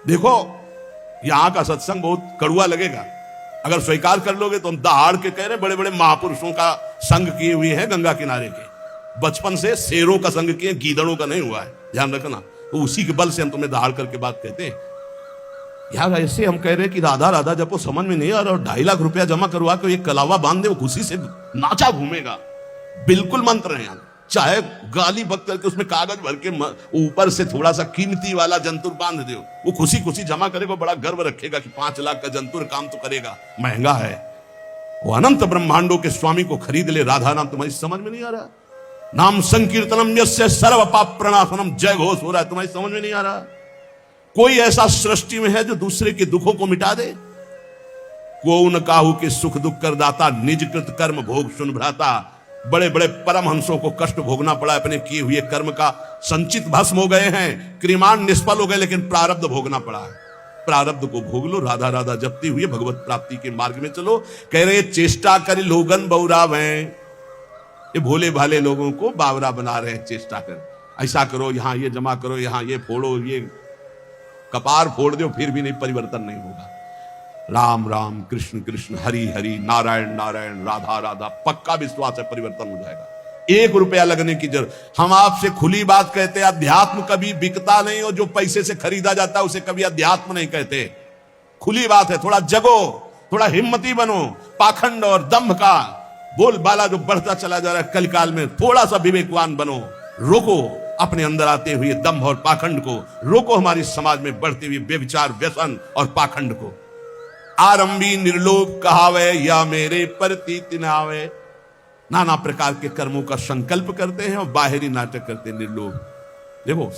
देखो यहां का सत्संग बहुत कड़ुआ लगेगा, अगर स्वीकार कर लोगे तो हम दहाड़ के कह रहे बड़े बड़े महापुरुषों का संग किए हुए हैं गंगा किनारे के, बचपन से शेरों का संग किए, गीदड़ों का नहीं हुआ है, ध्यान रखना। तो उसी के बल से हम तुम्हें दहाड़ करके बात कहते हैं। यार ऐसे हम कह रहे हैं कि राधा राधा जब वो समझ में नहीं आ रहा, और 2.5 लाख रुपया जमा करवा के एक कलावा बांध दे, वो खुशी से नाचा घूमेगा। बिल्कुल मंत्र है यहाँ, चाहे गाली बक करके उसमें कागज भर के ऊपर से थोड़ा सा कीमती वाला जंतुर बांध दो, वो खुशी खुशी जमा करेगा, बड़ा गर्व रखेगा कि 5 लाख का जंतुर काम तो करेगा, महंगा है। वो अनंत ब्रह्मांडों के स्वामी को खरीद ले, राधा नाम तुम्हारी समझ में नहीं आ रहा। नाम संकीर्तनम यस्य सर्व पाप प्रणाशनम, जय घोष हो रहा है, तुम्हारी समझ में नहीं आ रहा। कोई ऐसा सृष्टि में है जो दूसरे के दुखों को मिटा दे? को न काहू के सुख दुख कर दाता, निज कृत कर्म भोग सुन भ्राता। बड़े बड़े परमहंसों को कष्ट भोगना पड़ा, अपने किए हुए कर्म का संचित भस्म हो गए हैं, क्रिमान निष्फल हो गए, लेकिन प्रारब्ध भोगना पड़ा है। प्रारब्ध को भोग लो, राधा राधा जपती हुई भगवत प्राप्ति के मार्ग में चलो। कह रहे चेष्टा कर लोगन बौरावे, ये भोले भाले लोगों को बावरा बना रहे हैं। चेष्टा कर, ऐसा करो, यहां ये जमा करो, यहां ये फोड़ो, ये कपार फोड़ दो, फिर भी नहीं, परिवर्तन नहीं होगा। राम राम कृष्ण कृष्ण हरि हरि नारायण नारायण राधा राधा, पक्का विश्वास है परिवर्तन हो जाएगा। 1 रुपया लगने की जरूरत। हम आपसे खुली बात कहते हैं, अध्यात्म कभी बिकता नहीं, और जो पैसे से खरीदा जाता है उसे कभी अध्यात्म नहीं कहते। खुली बात है, थोड़ा जगो, थोड़ा हिम्मती बनो। पाखंड और दंभ का बोलबाला जो बढ़ता चला जा रहा है कलिकाल में, थोड़ा सा विवेकवान बनो। रोको अपने अंदर आते हुए दंभ और पाखंड को, रोको हमारी समाज में बढ़ते हुए व्यभिचार व्यसन और पाखंड को। आरंभी निर्लोभ कहावे, या मेरे प्रतीत न आवे। नाना प्रकार के कर्मों का संकल्प करते हैं और बाहरी नाटक करते हैं, निर्लोभ। देखो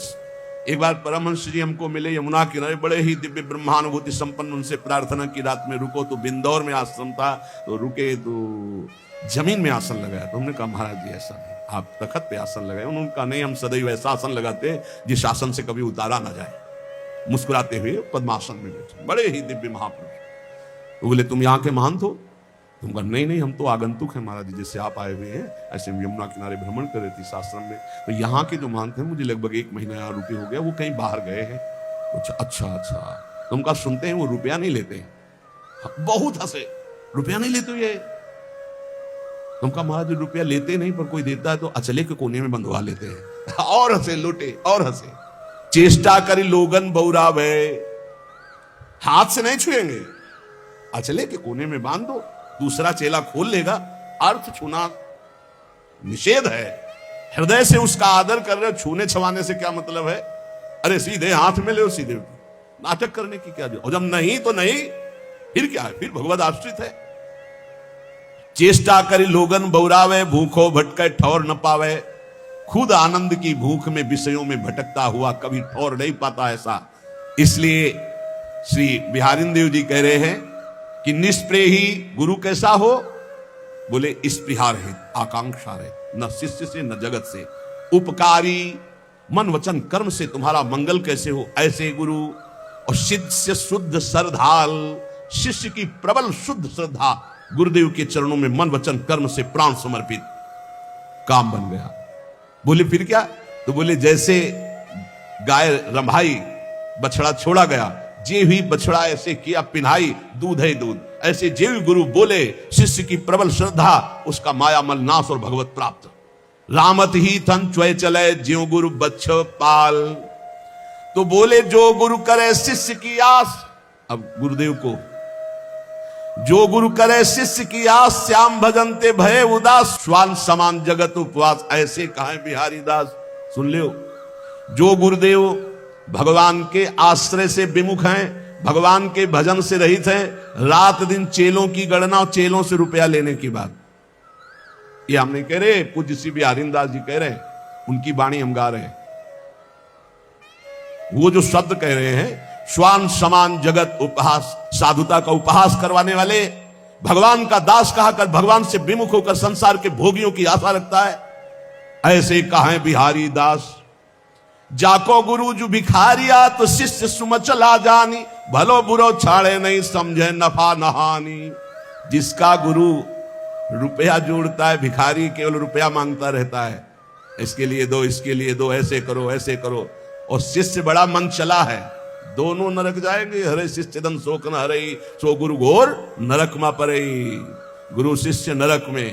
एक बार परमहंस जी हमको मिले यमुना किनारे, बड़े ही दिव्य ब्रह्मानुभूति संपन्न। उनसे प्रार्थना की रात में रुको, तो बिंदौर में आश्रम था, तो रुके तो जमीन में आसन लगाया। तो हमने कहा महाराज जी ऐसा नहीं, आप तखत पे आसन लगाए। उन्होंने कहा नहीं, हम सदैव ऐसा आसन लगाते जिस आसन से कभी उतारा ना जाए। मुस्कुराते हुए पद्मासन में बैठे, बड़े ही दिव्य महापुरुष। तो बोले तुम यहाँ के महंत हो? तुम कहा नहीं नहीं, हम तो आगंतुक हैं महाराज जी, जैसे आप आए हुए हैं ऐसे यमुना किनारे भ्रमण कर रहे थे इस आश्रम में। तो यहाँ के जो महंत हैं, मुझे लगभग 1 महीना यहाँ रुके हो गया, वो कहीं बाहर गए हैं। अच्छा अच्छा। तुम कहा सुनते हैं वो रुपया नहीं लेते हैं? बहुत हंसे, रुपया नहीं लेते ये? तुम कहा महाराज रुपया लेते नहीं, पर कोई देता है तो अचले के कोने में बंधवा लेते हैं। और हंसे, लुटे और हंसे। चेष्टा करी लोगन बौरावे, हाथ से नहीं छुएंगे, अचले के कोने में बांध दो, दूसरा चेला खोल लेगा। अर्थ छूना निषेध है। हृदय से उसका आदर कर रहे हो, छूने छवाने से क्या मतलब है? अरे सीधे हाथ में ले, सीधे नाटक करने की क्या जरूरत? और जब नहीं तो नहीं, फिर क्या है? फिर भगवत आश्रित है। चेष्टा करी लोगन बौरावे, भूखो भटके ठौर न पावे। खुद आनंद की भूख में विषयों में भटकता हुआ कभी ठौर नहीं पाता ऐसा। इसलिए श्री बिहारी देव जी कह रहे हैं कि निष्प्रेही गुरु कैसा हो? बोले स्पृहा रहे, आकांक्षा रहे, न शिष्य से न जगत से। उपकारी मन वचन कर्म से तुम्हारा मंगल कैसे हो? ऐसे गुरु। और सिद्ध से शुद्ध श्रद्धाल, शिष्य की प्रबल शुद्ध श्रद्धा, गुरुदेव के चरणों में मन वचन कर्म से प्राण समर्पित, काम बन गया। बोले फिर क्या? तो बोले जैसे गाय रंभाई, बछड़ा छोड़ा गया, जे हुई बछड़ा ऐसे किया पिन्हाई, दूध है दूध। ऐसे जेव गुरु बोले, शिष्य की प्रबल श्रद्धा, उसका माया मल नाश और भगवत प्राप्त। रामत ही थन च्वय चले, ज्यो गुरु बच्छ पाल। तो बोले जो गुरु करे शिष्य की आस। अब गुरुदेव को, जो गुरु करे शिष्य की आस, श्याम भजनते भय उदास, श्वान समान जगत उपवास। ऐसे कहा बिहारी दास। सुन लो, जो गुरुदेव भगवान के आश्रय से विमुख हैं, भगवान के भजन से रहित हैं, रात दिन चेलों की गणना और चेलों से रुपया लेने की बात, ये हम नहीं कह रहे, पूज्य श्री बिहारी दास जी कह रहे हैं, उनकी वाणी हम गा रहे हैं। वो जो शब्द कह रहे हैं, श्वान समान जगत उपहास, साधुता का उपहास करवाने वाले, भगवान का दास कहकर भगवान से विमुख होकर संसार के भोगियों की आशा रखता है, ऐसे कहा बिहारी दास। जाको गुरु जो भिखारिया, तो शिष्य सुमचला जानी, भलो बुरो छाड़े नहीं समझे नफा नहानी। जिसका गुरु रुपया जोड़ता है, भिखारी केवल रुपया मांगता रहता है, इसके लिए दो, इसके लिए दो, ऐसे करो ऐसे करो। और शिष्य बड़ा मन चला है, दोनों नरक जाएंगे। हरे शिष्य दन शोक न हरे, सो गुरु घोर नरक मा परे। गुरु शिष्य नरक में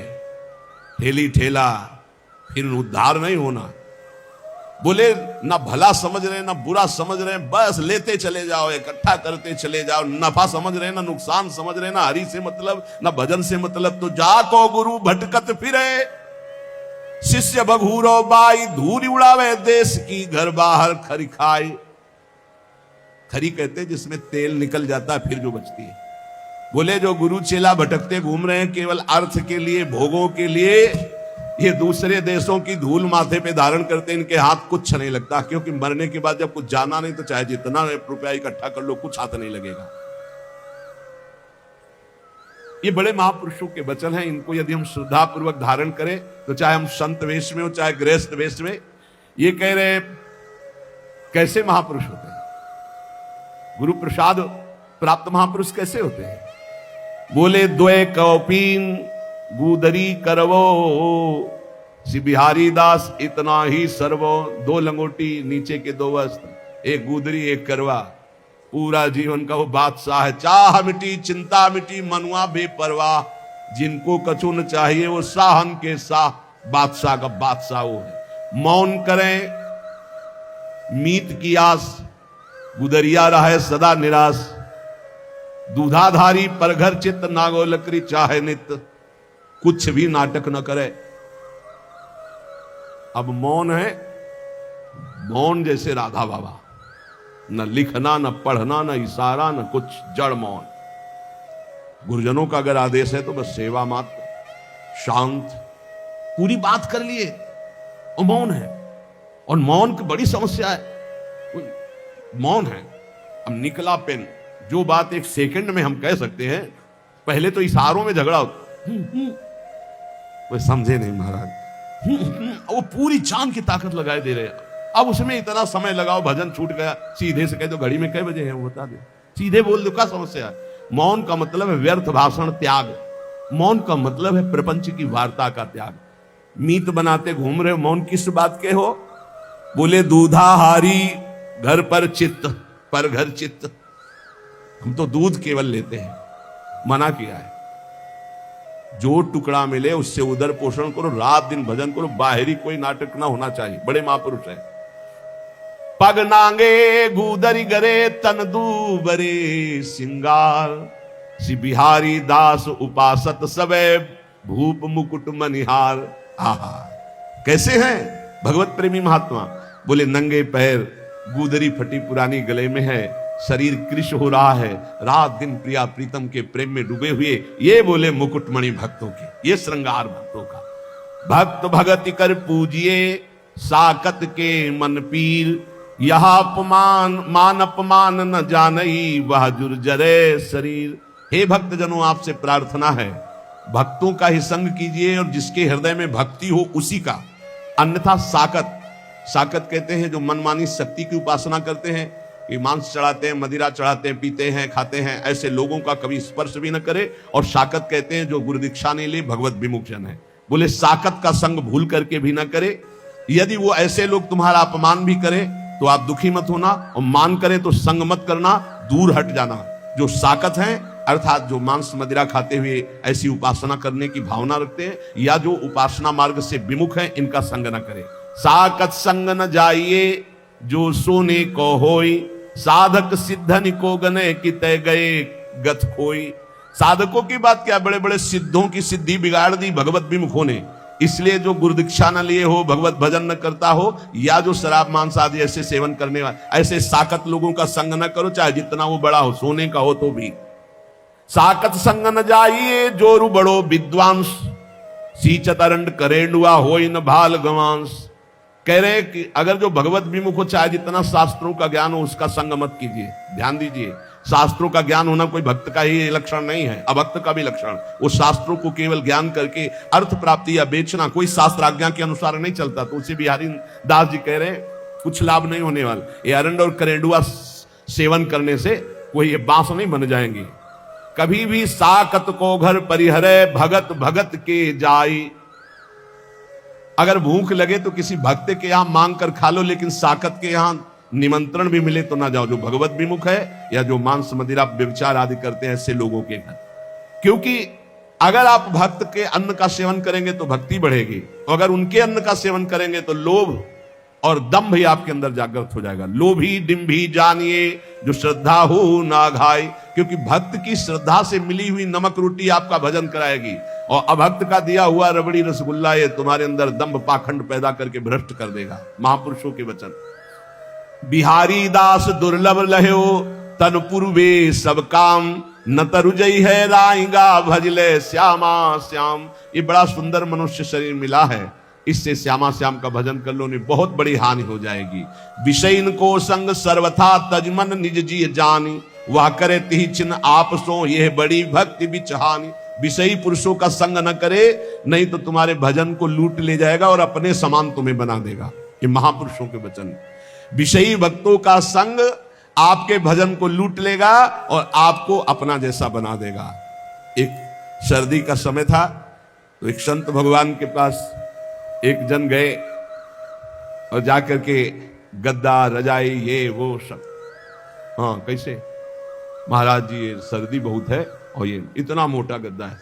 ठेली ठेला, फिर उद्धार नहीं होना। बोले ना भला समझ रहे ना बुरा समझ रहे, बस लेते चले जाओ, इकट्ठा करते चले जाओ। नफा समझ रहे ना नुकसान समझ रहे, ना हरि से मतलब ना भजन से मतलब। तो जाको गुरु भटकत फिरे, शिष्य बघूरो बाई। धूल उड़ावे देश की, घर बाहर खरी खाए। खरी कहते जिसमें तेल निकल जाता है फिर जो बचती है। बोले जो गुरु चेला भटकते घूम रहे हैं केवल अर्थ के लिए, भोगों के लिए, ये दूसरे देशों की धूल माथे पे धारण करते, इनके हाथ कुछ नहीं लगता। क्योंकि मरने के बाद जब कुछ जाना नहीं तो चाहे जितना रुपया इकट्ठा कर लो, कुछ हाथ नहीं लगेगा। ये बड़े महापुरुषों के वचन हैं, इनको यदि हम श्रद्धा पूर्वक धारण करें तो चाहे हम संत वेश में हो चाहे गृहस्थ वेश में। ये कह रहे कैसे महापुरुष होते हैं, गुरु प्रसाद प्राप्त महापुरुष कैसे होते हैं। बोले द्वय कौपीन गुदरी करवो, श्री बिहारी दास इतना ही सर्वो। दो लंगोटी नीचे के दो वस्त्र, एक गुदरी एक करवा, पूरा जीवन का वो बादशाह है। चाह मिटी चिंता मिटी मनुआ बेपरवाह। जिनको कछु न चाहिए वो साहन के साह, बादशाह का बादशाह वो है। मौन करें मीत की आस, गुदरिया रहे सदा निराश। दूधाधारी पर घर चित्त, नागो लकड़ी चाहे नित्य। कुछ भी नाटक न करे। अब मौन है, मौन जैसे राधा बाबा, न लिखना न पढ़ना न इशारा न कुछ, जड़ मौन। गुरुजनों का अगर आदेश है तो बस सेवा मात्र, शांत, पूरी बात कर लिए और मौन है। और मौन की बड़ी समस्या है, मौन है। अब निकला पेन, जो बात एक सेकंड में हम कह सकते हैं, पहले तो इशारों में झगड़ा होता। वो समझे नहीं महाराज, वो पूरी जान की ताकत लगाए दे रहे हैं। अब उसमें इतना समय लगाओ, भजन छूट गया, सीधे से कह दो घड़ी में कई बजे है वो बता दे, सीधे बोल दो, क्या समस्या है। मौन का मतलब है व्यर्थ भाषण त्याग। मौन का मतलब है प्रपंच की वार्ता का त्याग। मीत बनाते घूम रहे हो, मौन किस बात के हो। बोले दूधाहारी घर पर चित्त, पर घर चित्त। हम तो दूध केवल लेते हैं, मना किया है। जो टुकड़ा मिले उससे उदर पोषण करो, रात दिन भजन करो, बाहरी कोई नाटक ना होना चाहिए। बड़े महापुरुष हैं। पग नांगे गुदरी गरे तन दूबरे सिंगार, श्री बिहारी दास उपासत सबे भूप मुकुट मनिहार। आहा, कैसे हैं भगवत प्रेमी महात्मा। बोले नंगे पैर, गुदरी फटी पुरानी गले में है, शरीर कृश हो रहा है, रात दिन प्रिया प्रीतम के प्रेम में डूबे हुए। ये बोले मुकुटमणि भक्तों के, ये श्रृंगार भक्तों का। भक्त भगति कर पूजिए, साकत के मन पीर। यह अपमान मान अपमान न जानई, वह जुर्जरे शरीर। हे भक्त जनों, आपसे प्रार्थना है, भक्तों का ही संग कीजिए और जिसके हृदय में भक्ति हो उसी का। अन्यथा साकत, साकत कहते हैं जो मनमानी शक्ति की उपासना करते हैं, कि मांस चढ़ाते हैं, मदिरा चढ़ाते हैं, पीते हैं, खाते हैं, ऐसे लोगों का कभी स्पर्श भी न करे। और साकत कहते हैं जो गुरु दीक्षा नहीं ले, भगवत विमुख जन है। बोले साकत का संग भूल करके भी न करे। यदि वो ऐसे लोग तुम्हारा अपमान भी करें तो आप दुखी मत होना, और मान करें तो संग मत करना, दूर हट जाना। जो साकत हैं अर्थात जो मांस मदिरा खाते हुए ऐसी उपासना करने की भावना रखते हैं, या जो उपासना मार्ग से विमुख हैं, इनका संग न करें। साकत संग न जाइए, जो सोने को होई। साधक सिद्धन को गने कि तय गए गत खोई। साधकों की बात क्या, बड़े बड़े सिद्धों की सिद्धि बिगाड़ दी भगवत विमुख होने। इसलिए जो गुरु दीक्षा न लिए हो, भगवत भजन न करता हो, या जो शराब मांस आदि ऐसे सेवन करने वाले, ऐसे साकत लोगों का संग न करो, चाहे जितना वो बड़ा हो, सोने का हो तो भी। साकत संग न जाइए, जोरु बड़ो विद्वांस। सींचत अरंड करेंडुआ होई न भाल गवांस। कह रहे कि अगर जो भगवत विमुख हो, चाहे जितना शास्त्रों का ज्ञान हो, उसका संग मत कीजिए। ध्यान दीजिए, शास्त्रों का ज्ञान होना कोई भक्त का ही लक्षण नहीं है, अभक्त का भी लक्षण। वो शास्त्रों को केवल ज्ञान करके अर्थ प्राप्ति या बेचना कोई शास्त्र आज्ञा के अनुसार नहीं चलता। तो उसे बिहारी दास जी कह रहे कुछ लाभ नहीं होने वाला। ये अरंड और करेंडुआ सेवन करने से कोई ये बांस नहीं बन जाएंगे। कभी भी साकत को घर परिहरे, भगत भगत के जाई। अगर भूख लगे तो किसी भक्त के यहां मांग कर खा लो, लेकिन साकत के यहां निमंत्रण भी मिले तो ना जाओ, जो भगवत विमुख है या जो मांस मदिरा व्यभिचार आदि करते हैं ऐसे लोगों के घर। क्योंकि अगर आप भक्त के अन्न का सेवन करेंगे तो भक्ति बढ़ेगी, और अगर उनके अन्न का सेवन करेंगे तो लोभ और दंभ ही आपके अंदर जागृत हो जाएगा। लोभी डिम्भी जानिए जो श्रद्धा हो ना घाय, क्योंकि भक्त की श्रद्धा से मिली हुई नमक रोटी आपका भजन कराएगी, और अभक्त का दिया हुआ रबड़ी रसगुल्ला ये तुम्हारे अंदर दंभ पाखंड पैदा करके भ्रष्ट कर देगा। महापुरुषों के वचन। बिहारी दास दुर्लभ लह्यो तन पूर्वे सब काम, न तरुजई है राइगा भजले श्यामा श्याम। ये बड़ा सुंदर मनुष्य शरीर मिला है, इससे श्यामा श्याम का भजन कर लो, नहीं बहुत बड़ी हानि हो जाएगी। विषयन को संग सर्वथा तजमन निज जी जानी, वह करे तिहि चिन्ह आप सो यह बड़ी भक्ति बिचहानी। विषयी पुरुषों का संग न करे, नहीं तो तुम्हारे भजन को लूट ले जाएगा और अपने समान तुम्हें बना देगा। ये महापुरुषों के वचन। विषयी भक्तों का संग आपके भजन को लूट लेगा और आपको अपना जैसा बना देगा। एक सर्दी का समय था, तो एक संत भगवान के पास एक जन गए और जाकर के गद्दा रजाई ये वो सब, हाँ कैसे महाराज जी ये सर्दी बहुत है और ये इतना मोटा गद्दा है।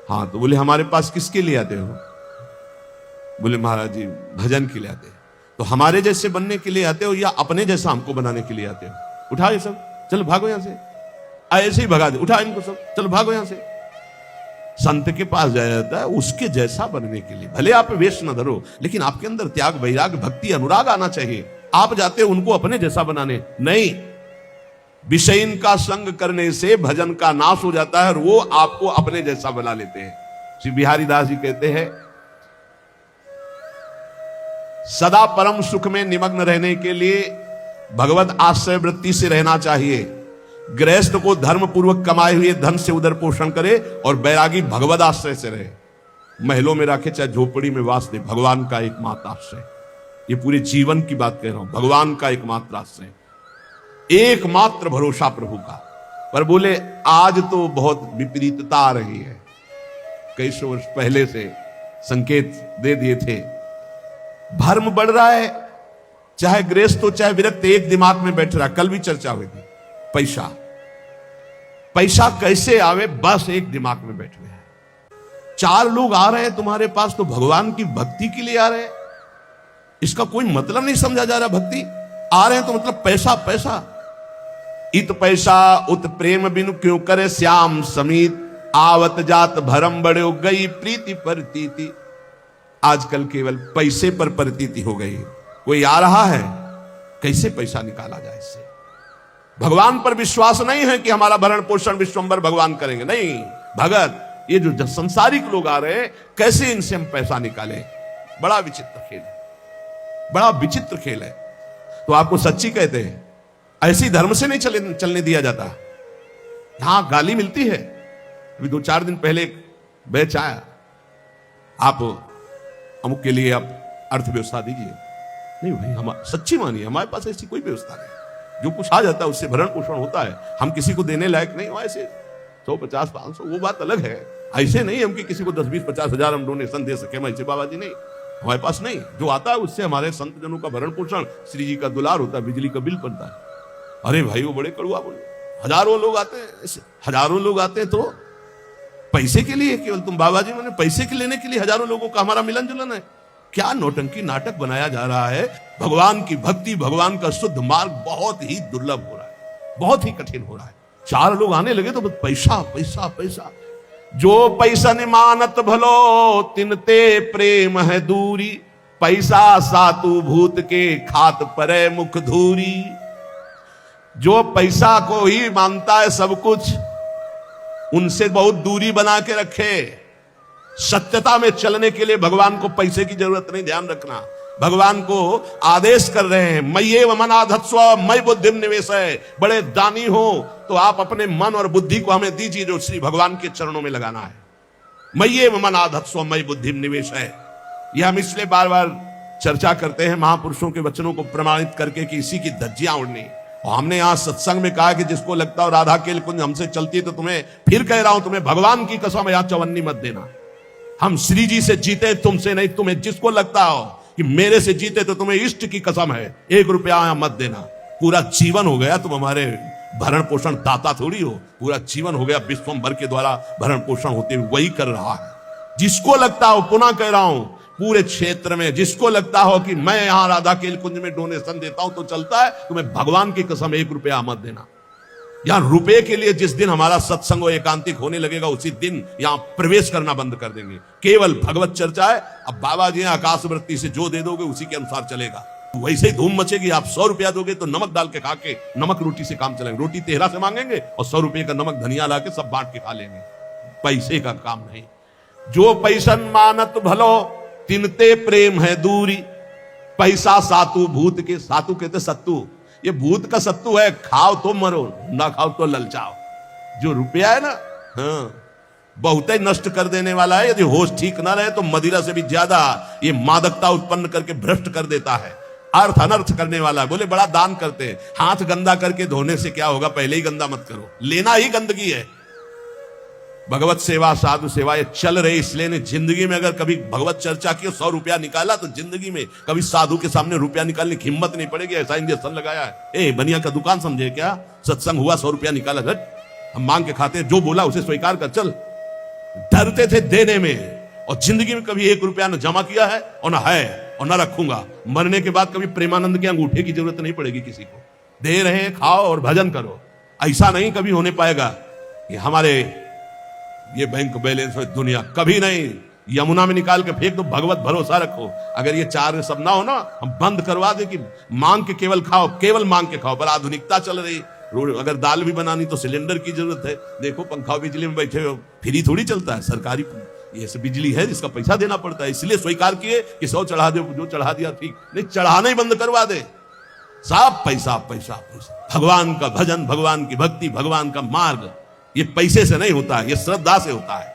हाँ तो बोले हमारे पास किसके लिए आते हो? बोले महाराज जी भजन के लिए आते हैं। तो हमारे जैसे बनने के लिए आते हो या अपने जैसा हमको बनाने के लिए आते हो? उठा ये सब, चलो भागो यहां से। ऐसे ही भगा दे, उठा इनको सब, चलो भागो यहां से। संत के पास जाया जाता है उसके जैसा बनने के लिए। भले आप वेश न धरो, लेकिन आपके अंदर त्याग वैराग भक्ति अनुराग आना चाहिए। आप जाते हो उनको अपने जैसा बनाने, नहीं। विषयन का संग करने से भजन का नाश हो जाता है और वो आपको अपने जैसा बना लेते हैं। श्री बिहारी दास जी कहते हैं, सदा परम सुख में निमग्न रहने के लिए भगवत आश्रय वृत्ति से रहना चाहिए। गृहस्थ को धर्म पूर्वक कमाए हुए धन से उदर पोषण करे और बैरागी भगवत आश्रय से रहे। महलों में रखे चाहे झोपड़ी में वास दे, भगवान का एकमात्र आश्रय। ये पूरे जीवन की बात कह रहा हूं, भगवान का एकमात्र आश्रय, एकमात्र भरोसा प्रभु का। पर बोले आज तो बहुत विपरीतता आ रही है। कई सौ वर्ष पहले से संकेत दे दिए थे। धर्म बढ़ रहा है, चाहे गृहस्थ हो चाहे विरक्त, एक दिमाग में बैठ रहा। कल भी चर्चा हुई थी, पैसा पैसा कैसे आवे, बस एक दिमाग में बैठे हैं। चार लोग आ रहे हैं तुम्हारे पास तो भगवान की भक्ति के लिए आ रहे हैं, इसका कोई मतलब नहीं समझा जा रहा। भक्ति आ रहे हैं तो मतलब पैसा पैसा। इत पैसा उत प्रेम बिनु क्यों करे श्याम समीत, आवत जात भरम बड़े गई प्रीति परतीति। आजकल केवल पैसे पर प्रतीति हो गई। कोई आ रहा है, कैसे पैसा निकाला जाए इससे। भगवान पर विश्वास नहीं है कि हमारा भरण पोषण विश्वंभर भगवान करेंगे, नहीं। भगत ये जो संसारिक लोग आ रहे हैं, कैसे इनसे हम पैसा निकालें। बड़ा विचित्र खेल है, बड़ा विचित्र खेल है। तो आपको सच्ची कहते हैं, ऐसी धर्म से नहीं चलने दिया जाता। यहां गाली मिलती है। अभी 2-4 दिन पहले एक बैच आया, आप अमुक के लिए आप अर्थव्यवस्था दीजिए। नहीं भाई, हम सच्ची मानिए, हमारे पास ऐसी कोई व्यवस्था नहीं। जो कुछ आ जाता है उससे भरण पोषण होता है, हम किसी को देने लायक नहीं हो। ऐसे 100-50-500 वो बात अलग है। ऐसे नहीं हम कि किसी को 10-20-50 हजार हम डोनेशन दे सके, ऐसे बाबा जी नहीं, हमारे पास नहीं। जो आता है उससे हमारे संत जनों का भरण पोषण, श्री जी का दुलार होता है, बिजली का बिल पड़ता है। अरे भाई वो बड़े कड़ुआ बोले, हजारों लोग आते हैं, हजारों लोग आते हैं तो पैसे के लिए केवल। तुम बाबा जी मैंने पैसे के लेने के लिए हजारों लोगों का हमारा मिलन जुलन है। क्या नौटंकी नाटक बनाया जा रहा है। भगवान की भक्ति, भगवान का शुद्ध मार्ग बहुत ही दुर्लभ हो रहा है, बहुत ही कठिन हो रहा है। 4 लोग आने लगे तो पैसा पैसा पैसा। जो पैसा ने मानत भलो तिनते प्रेम है दूरी, पैसा सातु भूत के खात परे मुख धूरी। जो पैसा को ही मानता है सब कुछ, उनसे बहुत दूरी बना के रखे। सत्यता में चलने के लिए भगवान को पैसे की जरूरत नहीं, ध्यान रखना। भगवान को आदेश कर रहे हैं, मय्येव मनाधत्स्व मयि बुद्धिम निवेशय। बड़े दानी हो तो आप अपने मन और बुद्धि को हमें दीजिए, जो श्री भगवान के चरणों में लगाना है। मय्येव मनाधत्स्व मयि बुद्धिम निवेशय। यह हम इसलिए बार बार चर्चा करते हैं महापुरुषों के वचनों को प्रमाणित करके कि इसी की धज्जियां उड़नी। और हमने यहां सत्संग में कहा कि जिसको लगता हो राधा केल कुंज हमसे चलती है, तो तुम्हें फिर कह रहा हूं, तुम्हें भगवान की कसम यहां चवन्नी मत देना। हम श्री जी से जीते, तुमसे नहीं। तुम्हें जिसको लगता हो कि मेरे से जीते तो तुम्हें इष्ट की कसम है 1 रुपया मत देना। पूरा जीवन हो गया तुम हमारे भरण पोषण दाता थोड़ी हो, पूरा जीवन हो गया विश्वम्भर के द्वारा भरण पोषण होते हुए वही कर रहा है। जिसको लगता हो, पुनः कह रहा हूं, पूरे क्षेत्र में जिसको लगता हो कि मैं यहां राधा केल कुंज में डोनेशन देता हूं तो चलता है, तुम्हें भगवान की कसम 1 रुपया मत देना। यहां रुपए के लिए जिस दिन हमारा सत्संग और एकांतिक होने लगेगा उसी दिन यहां प्रवेश करना बंद कर देंगे। केवल भगवत चर्चा है। अब बाबा जी आकाश वृत्ति से जो दे दोगे उसी के अनुसार चलेगा। वैसे ही धूम मचेगी। आप 100 रुपया दोगे तो नमक डाल के खा के नमक रोटी से काम चलेंगे। रोटी तेहरा से मांगेंगे और 100 रुपये का नमक धनिया ला के सब बांट के खा लेंगे। पैसे का काम नहीं। जो पैसन मानत भलो तिनते प्रेम है दूरी। पैसा सातु भूत के, सातु कहते सत्तू, ये भूत का सत्तू है। खाओ तो मरो, ना खाओ तो ललचाओ। जो रुपया है ना, हाँ, बहुत ही नष्ट कर देने वाला है। यदि होश ठीक ना रहे तो मदिरा से भी ज्यादा ये मादकता उत्पन्न करके भ्रष्ट कर देता है। अर्थ अनर्थ करने वाला है। बोले बड़ा दान करते हैं, हाथ गंदा करके धोने से क्या होगा? पहले ही गंदा मत करो, लेना ही गंदगी है। भगवत सेवा, साधु सेवा ये चल रही, इसलिए ने जिंदगी में अगर कभी भगवत चर्चा की 100 रुपया निकाला तो जिंदगी में कभी साधु के सामने रुपया निकालने की हिम्मत नहीं पड़ेगी। ऐसा इंजेक्शन लगाया है। बनिया का दुकान समझे क्या? सत्संग हुआ 100 रुपया निकाला, हम मांग के खाते हैं, जो बोला उसे स्वीकार कर चल। डरते थे देने में। और जिंदगी में कभी 1 रुपया न जमा किया है और न है और न रखूंगा। मरने के बाद कभी प्रेमानंद के अंगूठे की जरूरत नहीं पड़ेगी किसी को। दे रहे हैं, खाओ और भजन करो। ऐसा नहीं कभी होने पाएगा कि हमारे ये बैंक बैलेंस हो, दुनिया कभी नहीं। यमुना में निकाल के फेंक दो, भगवत भरोसा रखो। अगर ये 4 सब ना हो ना, हम बंद करवा दे कि मांग के केवल खाओ, केवल मांग के खाओ। पर आधुनिकता चल रही। अगर दाल भी बनानी तो सिलेंडर की जरूरत है। देखो पंखा बिजली में बैठे हो, फ्री थोड़ी चलता है। सरकारी ये सब बिजली है जिसका पैसा देना पड़ता है। इसलिए स्वीकार किए कि 100 चढ़ा दो, जो चढ़ा दिया ठीक नहीं, चढ़ाना ही बंद करवा दे। सब पैसा पैसा पैसा। भगवान का भजन, भगवान की भक्ति, भगवान का मार्ग ये पैसे से नहीं होता है, ये श्रद्धा से होता है।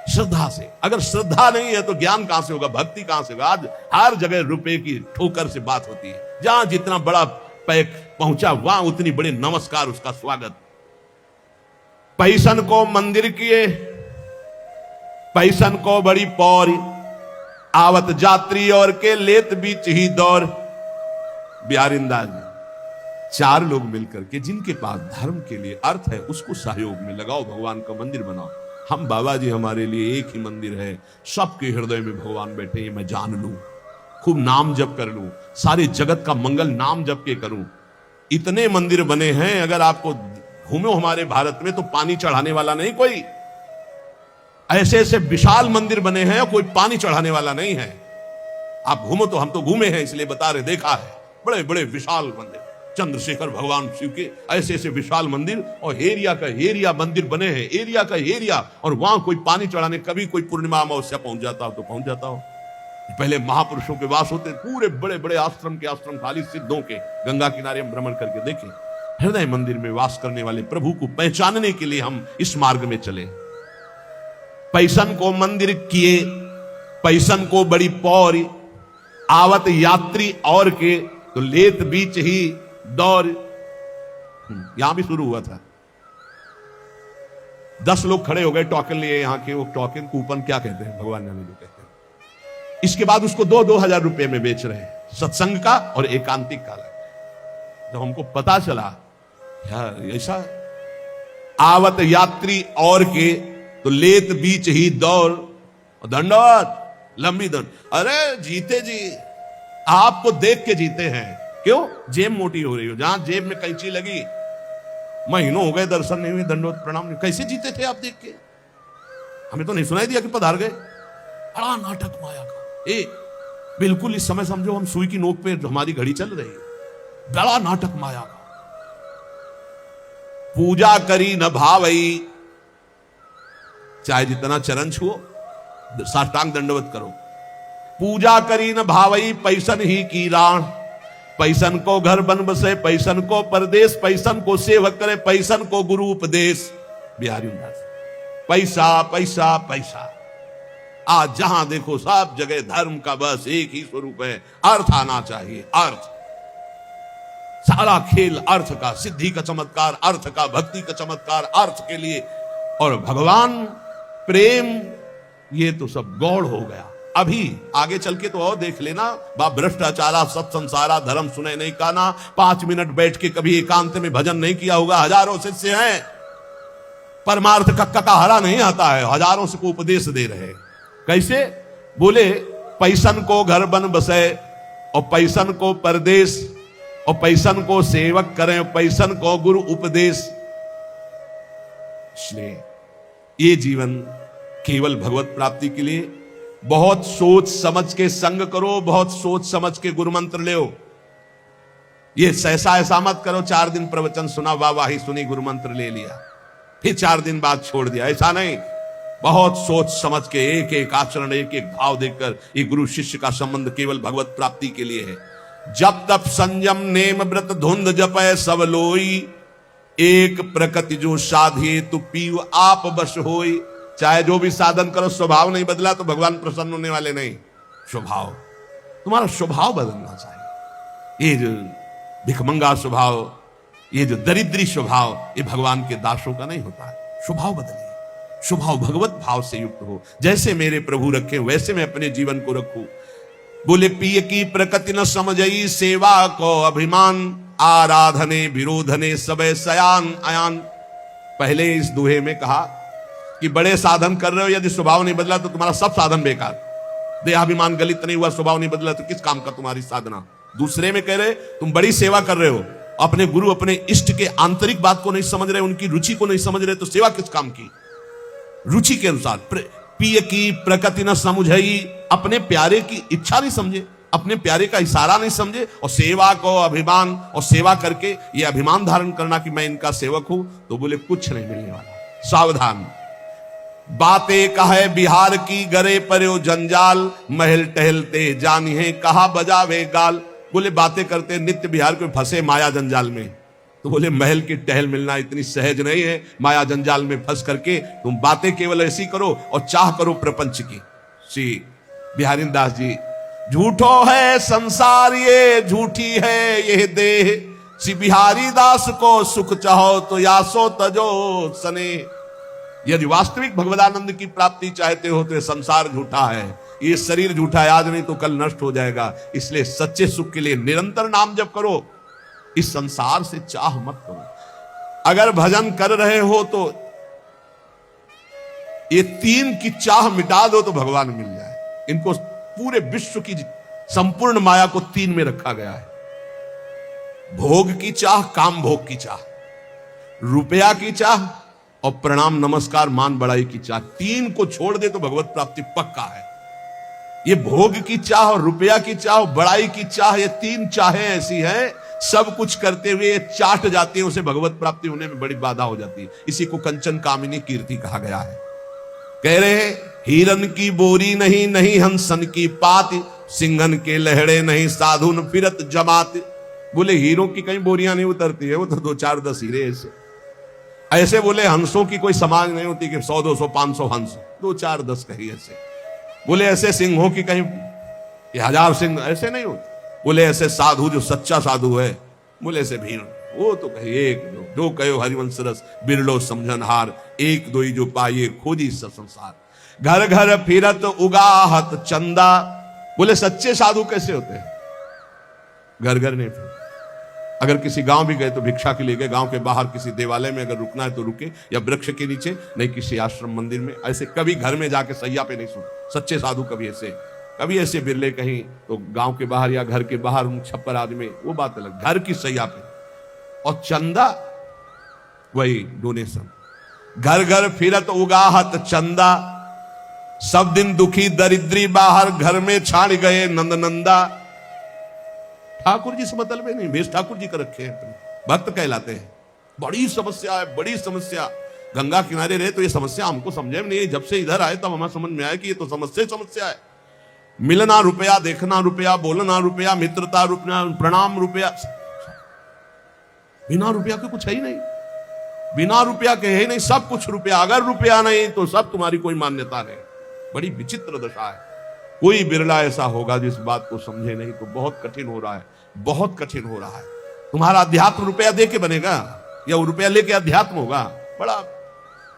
श्रद्धा से। अगर श्रद्धा नहीं है तो ज्ञान कहां से होगा? भक्ति कहां से होगा? आज हर जगह रुपए की ठोकर से बात होती है। जहां जितना बड़ा पैक पहुंचा वहां उतनी बड़े नमस्कार, उसका स्वागत। पैसन को मंदिर किए, पैसन को बड़ी पौरी। आवत जात्री और के लेत बीच ही दौर। बिहारिंदास जी 4 लोग मिलकर के जिनके पास धर्म के लिए अर्थ है उसको सहयोग में लगाओ, भगवान का मंदिर बनाओ। हम बाबा जी हमारे लिए एक ही मंदिर है। सबके हृदय में भगवान बैठे हैं। मैं जान लूं, खूब नाम जप कर लूं, सारे जगत का मंगल नाम जप के करूं। इतने मंदिर बने हैं, अगर आपको घूमो हमारे भारत में तो पानी चढ़ाने वाला नहीं कोई। ऐसे ऐसे विशाल मंदिर बने हैं, कोई पानी चढ़ाने वाला नहीं है। आप घूमो तो, हम तो घूमे हैं इसलिए बता रहे, देखा है बड़े बड़े विशाल मंदिर। चंद्रशेखर भगवान शिव के ऐसे ऐसे विशाल मंदिर, और हेरिया का हेरिया मंदिर बने हैं। एरिया का हेरिया, और वहां कोई पानी चढ़ाने कभी कोई पूर्णिमा अमावस्या पहुंच जाता हो तो पहुंच जाता हो। पहले महापुरुषों के वास होते, पूरे बड़े बड़े आश्रम के आश्रम खाली सिद्धों के। गंगा किनारे हम भ्रमण करके देखें। हृदय मंदिर में वास करने वाले प्रभु को पहचानने के लिए हम इस मार्ग में चले। पैसन को मंदिर किए, पैसन को बड़ी पौरी। आवत यात्री और के तो लेत बीच ही दौर। यहां भी शुरू हुआ था। 10 लोग खड़े हो गए टोकन लिए। यहां के वो टोकन कूपन क्या कहते हैं, भगवान जाने जो कहते हैं। इसके बाद उसको 2-2 हजार रुपए में बेच रहे हैं, सत्संग का और एकांतिक का। जब हमको पता चला यार ऐसा, आवत यात्री और के तो लेत बीच ही दौर। दंडवत, लंबी दंड। अरे जीते जी, आपको देख के जीते हैं। क्यों? जेब मोटी हो रही हो। जहां जेब में कैंची लगी, महीनों हो गए दर्शन नहीं हुए, दंडवत प्रणाम नहीं। कैसे जीते थे आप देख के? हमें तो नहीं सुनाई दिया कि पधार गए। बड़ा नाटक माया का। बिल्कुल इस समय समझो हम सुई की नोक पे हमारी घड़ी चल रही है। बड़ा नाटक माया का। पूजा करी न भावई, चाहे जितना चरण छुओ, साष्टांग दंडवत करो। पूजा करी न भावई, पैसन ही की राण। पैसन को घर बन बसे, पैसन को परदेश। पैसन को सेवक करे, पैसन को गुरु उपदेश। बिहारी दास। पैसा पैसा पैसा। आज जहां देखो सब जगह धर्म का बस एक ही स्वरूप है, अर्थ आना चाहिए। अर्थ, सारा खेल अर्थ का। सिद्धि का चमत्कार अर्थ का, भक्ति का चमत्कार अर्थ के लिए। और भगवान, प्रेम, ये तो सब गौड़ हो गया। अभी आगे चल के तो और देख लेना, बा भ्रष्टाचारा सब संसारा धर्म सुने नहीं काना, 5 मिनट बैठ के कभी एकांत में भजन नहीं किया होगा। हजारों शिष्य हैं, परमार्थ का हरा नहीं आता है, हजारों से को उपदेश दे रहे। कैसे? बोले पैसन को घर बन बसे और पैसन को परदेश और पैसन को सेवक करें, पैसन को गुरु उपदेश। इसलिए ये जीवन केवल भगवत प्राप्ति के लिए बहुत सोच समझ के संग करो, बहुत सोच समझ के गुरु मंत्र ले। ये ऐसा मत करो 4 दिन प्रवचन सुना, वाह ही सुनी, गुरु मंत्र ले लिया, फिर 4 दिन बाद छोड़ दिया। ऐसा नहीं, बहुत सोच समझ के एक एक आचरण, एक एक भाव देकर ये गुरु शिष्य का संबंध केवल भगवत प्राप्ति के लिए है। जब तब संयम नेम व्रत धुंध जपय सब लोई, एक प्रकृति जो साधिए तो पीव आप बस होई। चाहे जो भी साधन करो, स्वभाव नहीं बदला तो भगवान प्रसन्न होने वाले नहीं। स्वभाव, तुम्हारा स्वभाव बदलना चाहिए। ये जो भिखमंगा स्वभाव, ये जो दरिद्री स्वभाव, ये भगवान के दासों का नहीं होता। स्वभाव बदलिए, स्वभाव भगवत भाव से युक्त हो। जैसे मेरे प्रभु रखे वैसे मैं अपने जीवन को रखूं। बोले पिय की प्रकृति न समझई, सेवा को अभिमान, आराधने विरोधने सबे सयान अयान। पहले इस दोहे में कहा कि बड़े साधन कर रहे हो, यदि स्वभाव नहीं बदला तो तुम्हारा सब साधन बेकार। देहाभिमान गलित नहीं हुआ, स्वभाव नहीं बदला तो किस काम का तुम्हारी साधना। दूसरे में कह रहे तुम बड़ी सेवा कर रहे हो, अपने गुरु अपने इष्ट के आंतरिक बात को नहीं समझ रहे, उनकी रुचि को नहीं समझ रहे, तो सेवा किस काम की। रुचि के अनुसार पिय की प्रकृति न समझई, अपने प्यारे की इच्छा नहीं समझे, अपने प्यारे का इशारा नहीं समझे, और सेवा को अभिमान, और सेवा करके ये अभिमान धारण करना कि मैं इनका सेवक हूं, तो बोले कुछ नहीं मिलने वाला। सावधान, बातें कहे बिहार की, गरे पर्यो जंजाल, महल टहलते जानी है कहा बजावे गाल। बोले बातें करते नित्य बिहार को फंसे माया जंजाल में, तो बोले महल की टहल मिलना इतनी सहज नहीं है। माया जंजाल में फंस करके तुम बातें केवल ऐसी करो और चाह करो प्रपंच की। श्री बिहारी दास जी, झूठो है संसार ये, झूठी है ये देह, श्री बिहारी दास को सुख चाहो तो यासो तजो सने। यदि वास्तविक भगवदानंद की प्राप्ति चाहते हो तो ये संसार झूठा है, ये शरीर झूठा है, आज नहीं तो कल नष्ट हो जाएगा। इसलिए सच्चे सुख के लिए निरंतर नाम जप करो, इस संसार से चाह मत करो। अगर भजन कर रहे हो तो ये 3 की चाह मिटा दो तो भगवान मिल जाए। इनको पूरे विश्व की संपूर्ण माया को 3 में रखा गया है। भोग की चाह, काम भोग की चाह, रुपया की चाह और प्रणाम नमस्कार मान बड़ाई की चाह। 3 को छोड़ दे तो भगवत प्राप्ति पक्का है। ये भोग की चाह और रुपया की चाह और बड़ाई की चाह, ये 3 चाहें ऐसी हैं, सब कुछ करते हुए चाट जाती है, उसे भगवत प्राप्ति होने में बड़ी बाधा हो जाती है। इसी को कंचन कामिनी कीर्ति कहा गया है। कह रहे हैं हिरन की बोरी नहीं, नहीं हंसन की पात, सिंघन के लहड़े नहीं, साधुन फिरत जमात। बोले हीरों की कहीं बोरियां नहीं उतरती है, वो तो 2-4-10 हीरे ऐसे। बोले हंसों की कोई समाज नहीं होती कि 100-200 500 हंस, 2-4-10 कहीं ऐसे। बोले ऐसे सिंहों की कहीं 1000 सिंह ऐसे नहीं होते। बोले ऐसे साधु जो सच्चा साधु है, बोले ऐसे भीड़, वो तो कहे 1-2 कहो हरिवंश रस, बिरलो समझन हार, 1-2 जो पाइए खोजी सब संसार। घर घर फिरत उगाहत चंदा। बोले सच्चे साधु कैसे होते हैं? घर घर नहीं फिर। अगर किसी गांव भी गए तो भिक्षा के लिए गए, गांव के बाहर किसी देवालय में अगर रुकना है तो रुके, या वृक्ष के नीचे, नहीं किसी आश्रम मंदिर में। ऐसे कभी घर में जाके सैया पे नहीं सुन सच्चे साधु। कभी ऐसे बिरले कहीं तो गांव के बाहर या घर के बाहर छप्पर आदमी, वो बात अलग। घर की सैया पे। और चंदा वही डोनेशन। घर घर फिरत उगाहत चंदा, सब दिन दुखी दरिद्री बाहर, घर में छाड़ गए नंद नंदा। ठाकुर जी से मतलब नहीं, भेष ठाकुर जी का रखे हैं, भक्त कहलाते हैं। बड़ी समस्या है, बड़ी समस्या। गंगा किनारे रहे तो ये समस्या हमको समझे में नहीं, जब से इधर आए तब हमें समझ में आया कि ये तो समस्या है। मिलना रुपया, देखना रुपया, बोलना रुपया, मित्रता रुपया, प्रणाम रुपया। बिना रुपया के कुछ है ही नहीं, बिना रुपया के है नहीं, सब कुछ रुपया। अगर रुपया नहीं तो सब तुम्हारी कोई मान्यता नहीं। बड़ी विचित्र दशा है। कोई बिरला ऐसा होगा जिस बात को समझे नहीं, तो बहुत कठिन हो रहा है, बहुत कठिन हो रहा है। तुम्हारा अध्यात्म रुपया दे के बनेगा या वो रुपया लेके अध्यात्म होगा? बड़ा।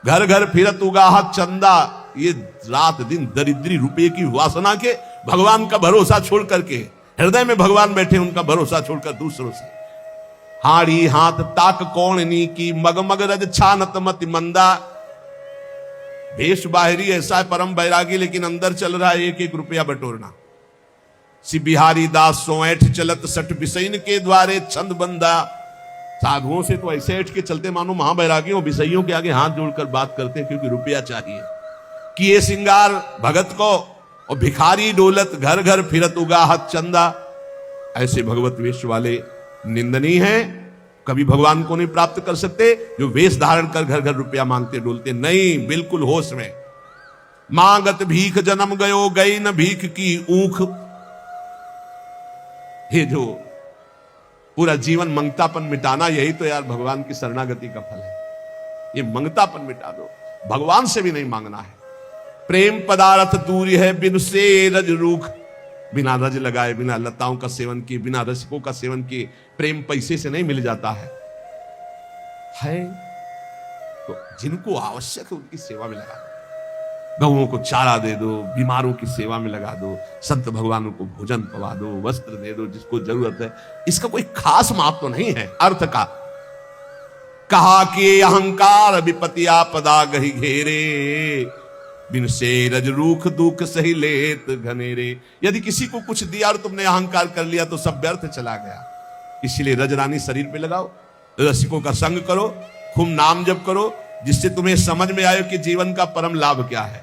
घर घर फिरत उगाहत चंदा, ये रात दिन दरिद्री रुपये की वासना के भगवान का भरोसा छोड़ करके, हृदय में भगवान बैठे उनका भरोसा छोड़कर दूसरों से हाड़ी हाथ ताक कौड़नी की मगमग रज छानत मति मंदा। भेष बाहरी ऐसा है परम बैरागी, लेकिन अंदर चल रहा है एक एक रुपया बटोरना। सी बिहारी दास सो ऐठ चलत सठ बिसैन के द्वारे छंद बंदा। साधुओं से तो ऐसे ऐठ के चलते मानो महाबैरागियों बिसैयों के आगे हाथ जोड़कर बात करते हैं, क्योंकि रुपया चाहिए। किए सिंगार भगत को और भिखारी डोलत घर घर फिरत उगा हथ चंदा। ऐसे भगवत वेश वाले निंदनीय हैं, कभी भगवान को नहीं प्राप्त कर सकते। जो वेश धारण कर घर घर रुपया मांगते डोलते, नहीं, बिल्कुल होश में। मांगत भीख जन्म गयो गई न भीख की ऊख। ये जो पूरा जीवन मंगतापन मिटाना, यही तो यार भगवान की शरणागति का फल है। ये मंगतापन मिटा दो, भगवान से भी नहीं मांगना है। प्रेम पदार्थ दूरी है बिन से रज रूख। बिना रज लगाए, बिना लताओं का सेवन किए, बिना रसिकों का सेवन किए प्रेम पैसे से नहीं मिल जाता है। तो जिनको आवश्यक है उनकी सेवा में लगा दो, गौओं को चारा दे दो, बीमारों की सेवा में लगा दो, संत भगवानों को भोजन पवा दो, वस्त्र दे दो जिसको जरूरत है। इसका कोई खास माप तो नहीं है अर्थ का। कहा कि अहंकार विपत्ति आपदा गही घेरे, बिन से रज रूख दुख सही लेत घनेरे। यदि किसी को कुछ दिया और तुमने अहंकार कर लिया तो सब व्यर्थ चला गया। इसीलिए रजरानी शरीर पे लगाओ, रसिकों का संग करो, खूब नाम जप करो, जिससे तुम्हें समझ में आए कि जीवन का परम लाभ क्या है।